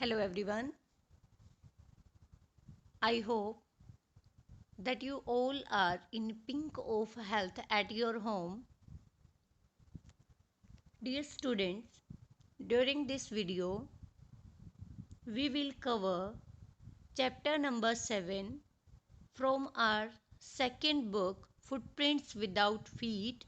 Hello everyone. I hope that you all are in pink of health at your home. Dear students, during this video we will cover chapter number 7 from our second book Footprints Without Feet.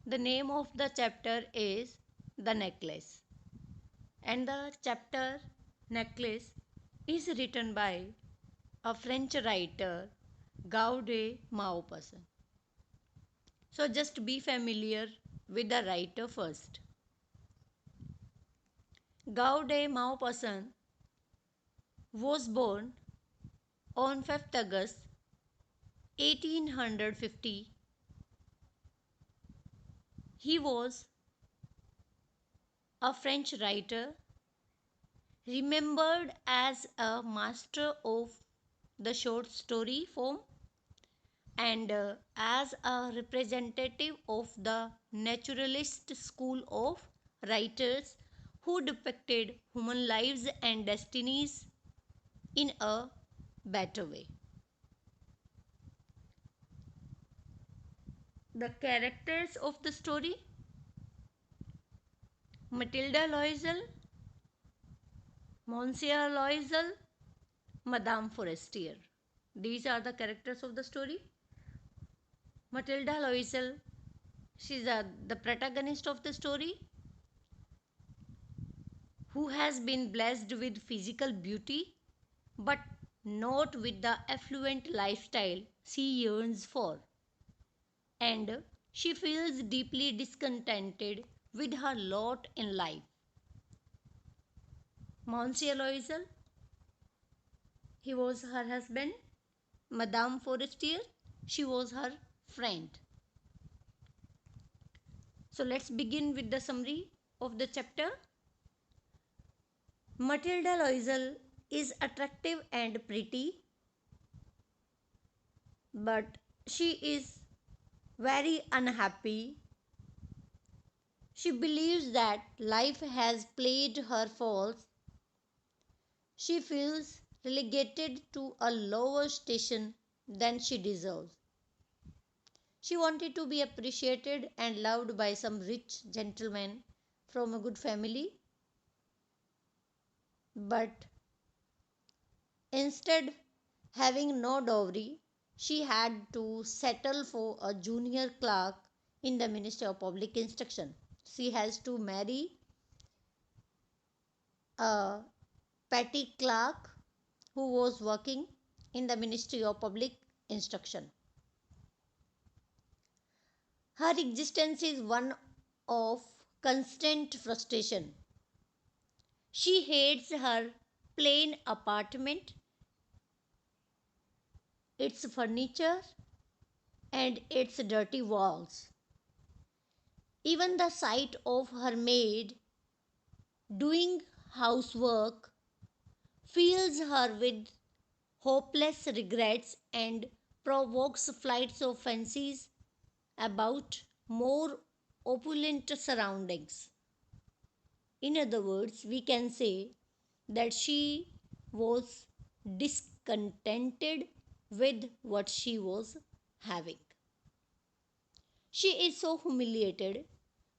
The name of the chapter is The Necklace, and the chapter Necklace is written by a French writer, Gaude Maupassant. So just be familiar with the writer first. Gaude Maupassant was born on 5th August 1850. He was a French writer remembered as a master of the short story form and as a representative of the naturalist school of writers who depicted human lives and destinies in a better way. The characters of the story: Matilda Loisel, Monsieur Loisel, Madame Forestier. These are the characters of the story. Matilda Loisel, she's the protagonist of the story, who has been blessed with physical beauty but not with the affluent lifestyle she yearns for. And she feels deeply discontented with her lot in life. Monsieur Loisel, he was her husband. Madame Forestier, she was her friend. So let's begin with the summary of the chapter. Matilda Loisel is attractive and pretty, but she is very unhappy. She believes that life has played her false. She feels relegated to a lower station than she deserves. She wanted to be appreciated and loved by some rich gentleman from a good family, but instead, having no dowry, she had to settle for a junior clerk in the Ministry of Public Instruction. She has to marry a petty clerk who was working in the Ministry of Public Instruction. Her existence is one of constant frustration. She hates her plain apartment, its furniture, and its dirty walls. Even the sight of her maid doing housework fills her with hopeless regrets and provokes flights of fancies about more opulent surroundings. In other words, we can say that she was discontented with what she was having. She is so humiliated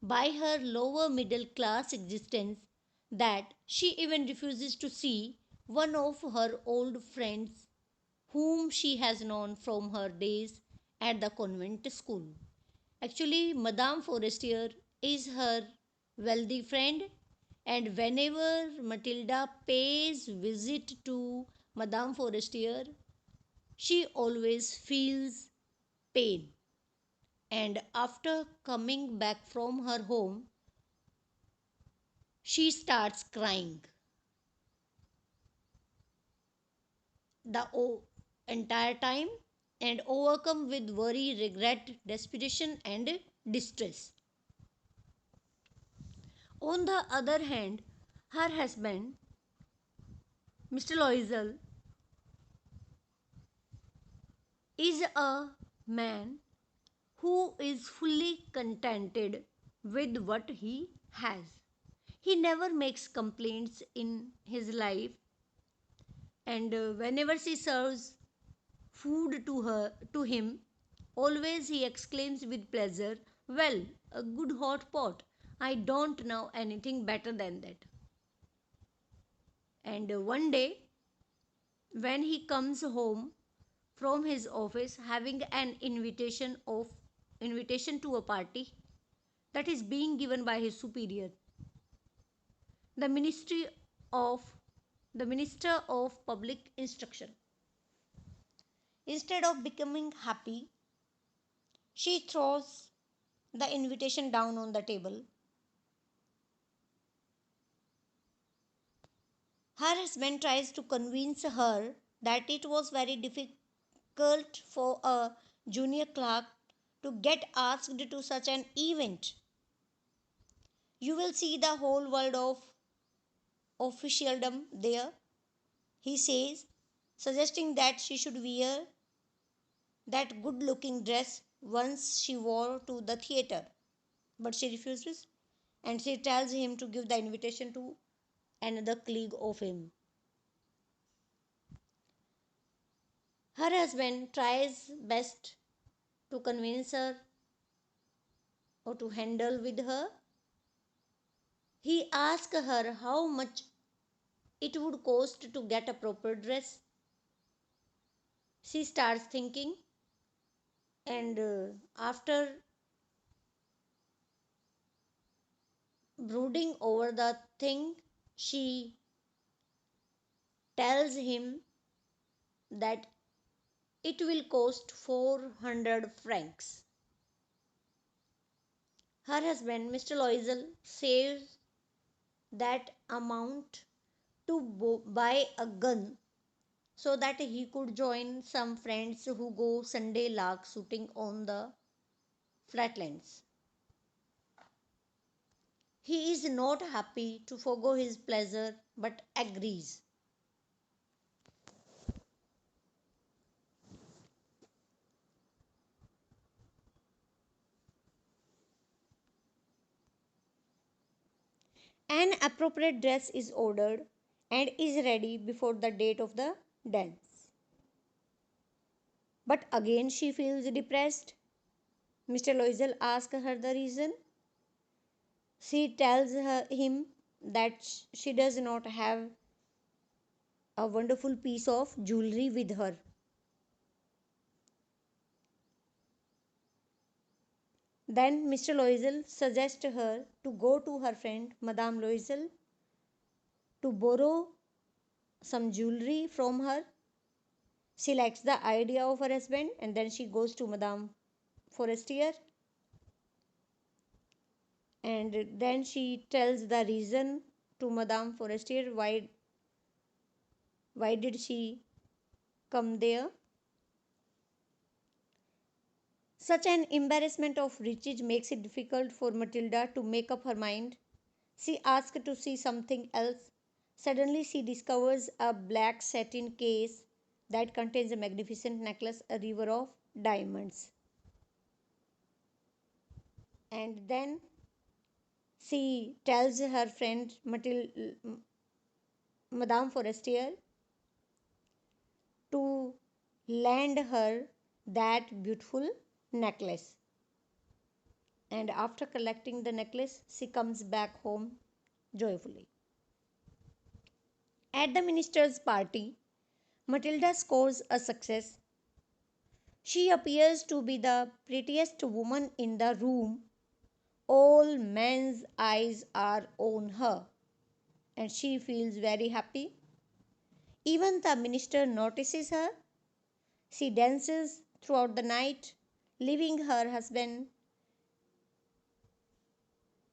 by her lower middle class existence that she even refuses to see one of her old friends whom she has known from her days at the convent school. Actually, Madame Forestier is her wealthy friend, and whenever Matilda pays visit to Madame Forestier, she always feels pain. And after coming back from her home, she starts crying the entire time and overcome with worry, regret, desperation, and distress. On the other hand, her husband, Mr. Loisel, is a man who is fully contented with what he has. He never makes complaints in his life, and whenever she serves food to him, always he exclaims with pleasure, "Well, a good hot pot. I don't know anything better than that." And one day, when he comes home from his office having an invitation to a party that is being given by his superior, the ministry of the minister of public instruction, instead of becoming happy, she throws the invitation down on the table. Her husband tries to convince her that it was very difficult for a junior clerk to get asked to such an event. You will see the whole world of officialdom there, he says, suggesting that she should wear that good looking dress once she wore to the theatre. But she refuses, and she tells him to give the invitation to another colleague of him. Her husband tries best to convince her or to handle with her. He asks her how much it would cost to get a proper dress. She starts thinking, and after brooding over the thing, she tells him that it will cost 400 francs. Her husband, Mr. Loisel, saves that amount to buy a gun so that he could join some friends who go Sunday lark shooting on the flatlands. He is not happy to forego his pleasure but agrees. An appropriate dress is ordered and is ready before the date of the dance. But again she feels depressed. Mr. Loisel asks her the reason. She tells him that she does not have a wonderful piece of jewelry with her. Then Mr. Loisel suggests her to go to her friend Madame Loisel to borrow some jewelry from her. She likes the idea of her husband, and then she goes to Madame Forestier, and then she tells the reason to Madame Forestier why did she come there. Such an embarrassment of riches makes it difficult for Matilda to make up her mind. She asks to see something else. Suddenly, she discovers a black satin case that contains a magnificent necklace, a river of diamonds. And then she tells her friend Madame Forestier to lend her that beautiful necklace. And after collecting the necklace, she comes back home joyfully. At the minister's party, Matilda scores a success. She appears to be the prettiest woman in the room. All men's eyes are on her, and she feels very happy. Even the minister notices her. She dances throughout the night, leaving her husband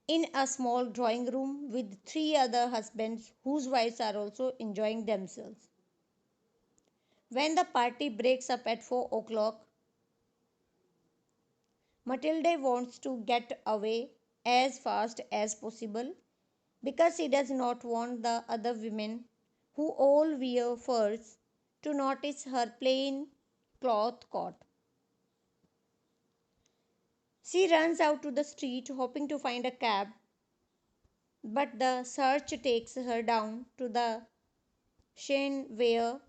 in a small drawing room with three other husbands whose wives are also enjoying themselves. When the party breaks up at 4 o'clock, Matilde wants to get away as fast as possible because she does not want the other women who all wear furs to notice her plain cloth coat. She runs out to the street hoping to find a cab, But the search takes her down to the Shane where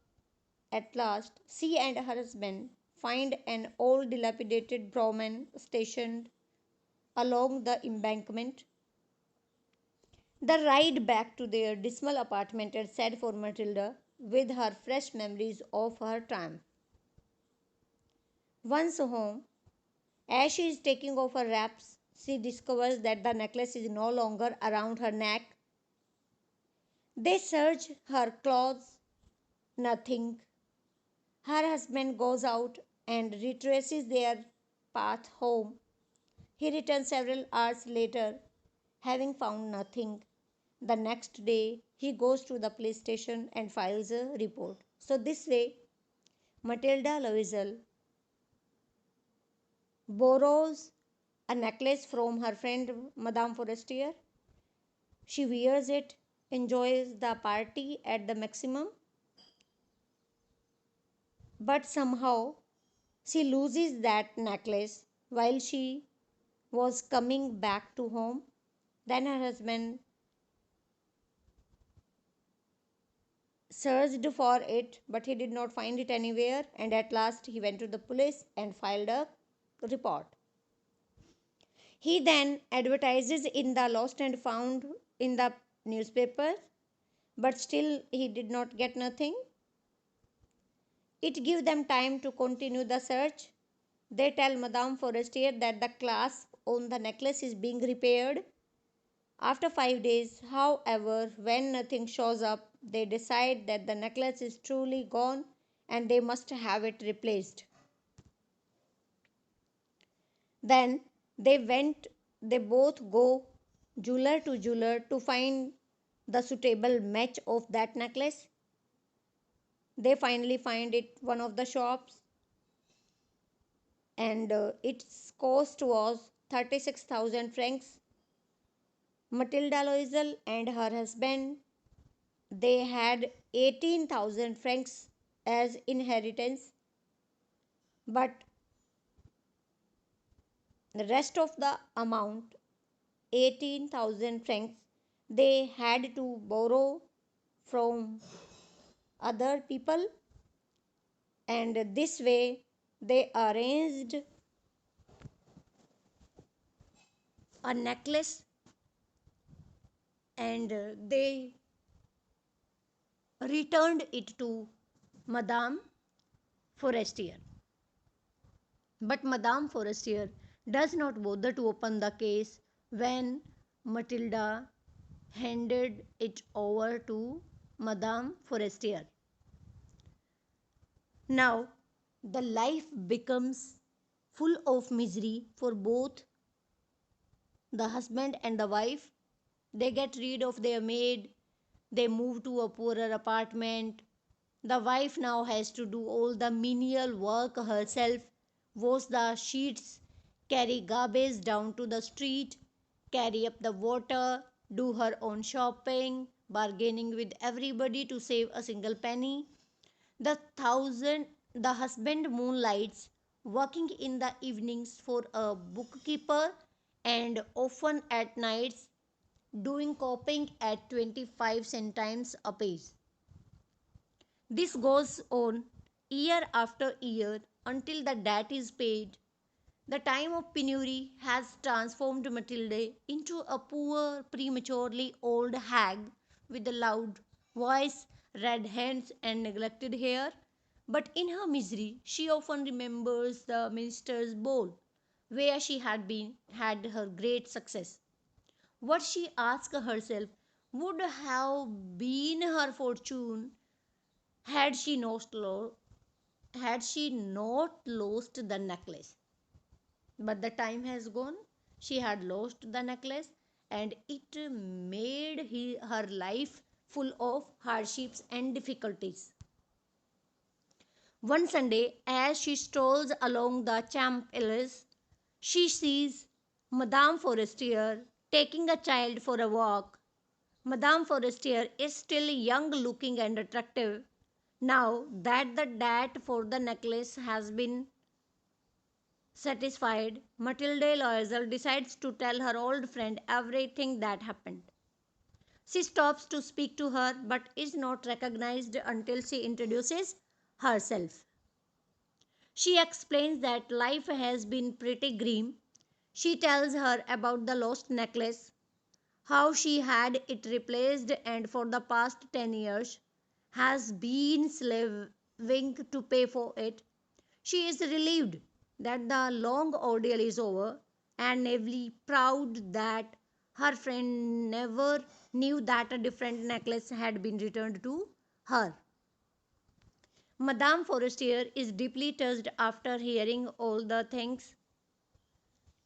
at last she and her husband find an old dilapidated brougham stationed along the embankment. The ride back to their dismal apartment is sad for Matilda, with her fresh memories of her triumph. Once home, as she is taking off her wraps, she discovers that the necklace is no longer around her neck. They search her clothes, nothing. Her husband goes out and retraces their path home. He returns several hours later, having found nothing. The next day, he goes to the police station and files a report. So, this way, Matilda Loisel borrows a necklace from her friend Madame Forestier. She wears it, enjoys the party at the maximum, but somehow she loses that necklace while she was coming back to home. Then her husband searched for it, but he did not find it anywhere, and at last he went to the police and filed a report. He then advertises in the lost and found in the newspaper, but still he did not get nothing. It gives them time to continue the search. They tell Madame Forestier that the clasp on the necklace is being repaired. After 5 days, however, when nothing shows up, they decide that the necklace is truly gone and they must have it replaced. Then they both go jeweler to jeweler to find the suitable match of that necklace. They finally find it one of the shops, and its cost was 36,000 francs. Matilda Loisel and her husband, they had 18,000 francs as inheritance, but the rest of the amount, 18,000 francs, they had to borrow from other people, and this way they arranged a necklace, and they returned it to Madame Forestier. But Madame Forestier does not bother to open the case when Matilda handed it over to Madame Forestier. Now, the life becomes full of misery for both the husband and the wife. They get rid of their maid, they move to a poorer apartment. The wife now has to do all the menial work herself, wash the sheets, carry garbage down to the street, carry up the water, do her own shopping, bargaining with everybody to save a single penny. The husband moonlights, working in the evenings for a bookkeeper and often at nights doing copying at 25 centimes a page. This goes on year after year until the debt is paid. The time of penury has transformed Matilde into a poor, prematurely old hag with a loud voice, red hands, and neglected hair. But in her misery, she often remembers the minister's ball, where she had her great success. What she asked herself would have been her fortune had she not, had she not lost the necklace. But the time has gone. She had lost the necklace, and it made her life full of hardships and difficulties. One Sunday, as she strolls along the Champs Elysees, she sees Madame Forestier taking a child for a walk. Madame Forestier is still young looking and attractive. Now that the debt for the necklace has been satisfied, Matilde Loisel decides to tell her old friend everything that happened. She stops to speak to her but is not recognized until she introduces herself. She explains that life has been pretty grim. She tells her about the lost necklace, how she had it replaced, and for the past 10 years has been slaving to pay for it. She is relieved that the long ordeal is over and naively proud that her friend never knew that a different necklace had been returned to her. Madame Forestier is deeply touched after hearing all the things.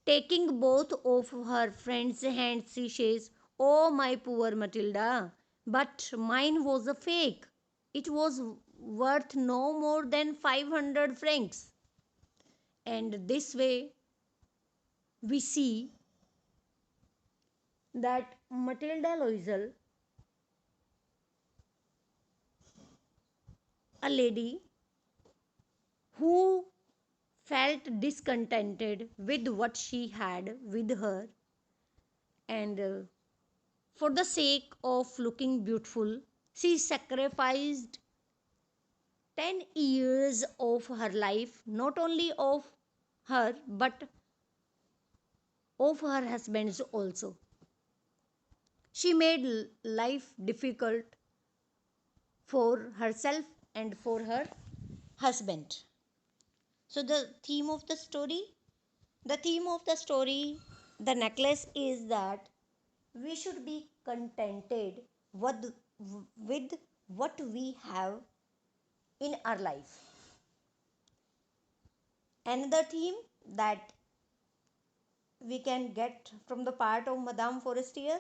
Taking both of her friend's hands, she says, "Oh, my poor Matilda, but mine was a fake. It was worth no more than 500 francs." And this way, we see that Matilda Loisel, a lady who felt discontented with what she had with her, and for the sake of looking beautiful, she sacrificed 10 years of her life, not only of her but of her husband's also. She made life difficult for herself and for her husband. So the theme of the story, the necklace, is that we should be contented with what we have in our life. Another theme that we can get from the part of Madame Forestier,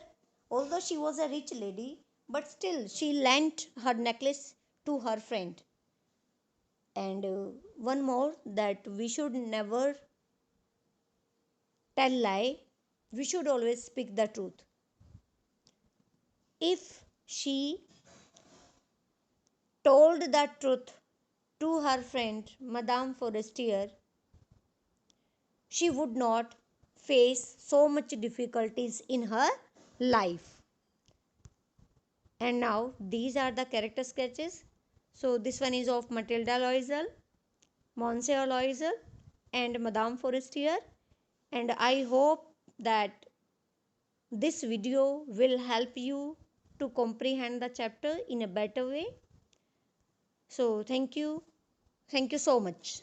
although she was a rich lady, but still she lent her necklace to her friend. And one more, that we should never tell lie, we should always speak the truth. If she told the truth to her friend Madame Forestier, she would not face so much difficulties in her life. And now these are the character sketches. So this one is of Matilda Loisel, Monsieur Loisel, and Madame Forestier. And I hope that this video will help you to comprehend the chapter in a better way. So thank you. Thank you so much.